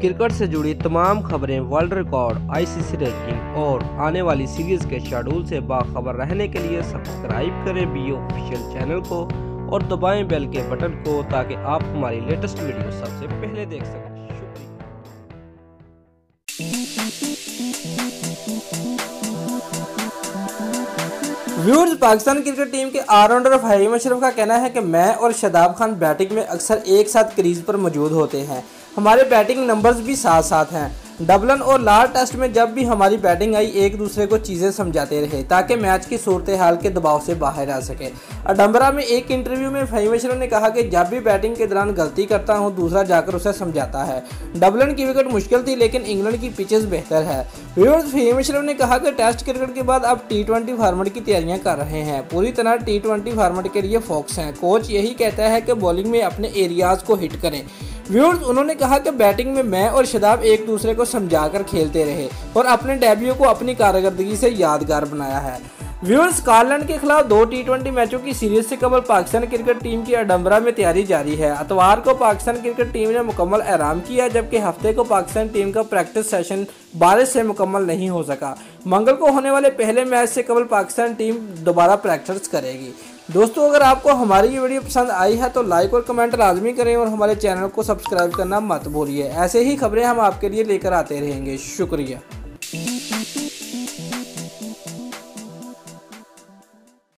Cricket से जुड़ी तमाम खबरें, वर्ल्ड रिकॉर्ड, आईसीसी रैंकिंग और आने वाली सीरीज के शेड्यूल से बाखबर रहने के लिए सब्सक्राइब करें बी ऑफिशियल चैनल को और दबाएं बेल के बटन को ताकि आप हमारी लेटेस्ट वीडियो सबसे पहले देख सकें। व्यूअर्स, पाकिस्तान क्रिकेट टीम के ऑलराउंडर फहीम अशरफ का कहना है कि मैं और शादाब खान बैटिंग में अक्सर एक साथ क्रीज पर मौजूद होते हैं। हमारे बैटिंग नंबर्स भी साथ साथ हैं। डबलन और लाहौर टेस्ट में जब भी हमारी बैटिंग आई, एक दूसरे को चीज़ें समझाते रहे ताकि मैच की सूरत हाल के दबाव से बाहर आ सके। अडम्बरा में एक इंटरव्यू में फहीम अशरफ ने कहा कि जब भी बैटिंग के दौरान गलती करता हूं, दूसरा जाकर उसे समझाता है। डबलन की विकेट मुश्किल थी, लेकिन इंग्लैंड की पिचेस बेहतर है। व्यूअर्स, फहीम अशरफ ने कहा कि टेस्ट क्रिकेट के बाद अब T20 फॉर्मेट की तैयारियां कर रहे हैं। पूरी तरह T20 फॉर्मेट के लिए फोकस हैं। कोच यही कहता है कि बॉलिंग में अपने एरियाज को हिट करें। व्यूअर्स, उन्होंने कहा कि बैटिंग में मैं और शादाब एक दूसरे को समझाकर खेलते रहे और अपने डेब्यू को अपनी कारकर्दगी से यादगार बनाया है। व्यूअर्स, स्कॉटलैंड के खिलाफ 2 T20 मैचों की सीरीज से कबल पाकिस्तान क्रिकेट टीम की अडम्बरा में तैयारी जारी है। इतवार को पाकिस्तान क्रिकेट टीम ने मुकम्मल आराम किया, जबकि हफ्ते को पाकिस्तान टीम का प्रैक्टिस सेशन बारिश से मुकम्मल नहीं हो सका। मंगल को होने वाले पहले मैच से कबल पाकिस्तान टीम दोबारा प्रैक्टिस करेगी। दोस्तों, अगर आपको हमारी ये वीडियो पसंद आई है तो लाइक और कमेंट लाजमी करें और हमारे चैनल को सब्सक्राइब करना मत भूलिए। ऐसे ही खबरें हम आपके लिए लेकर आते रहेंगे। शुक्रिया।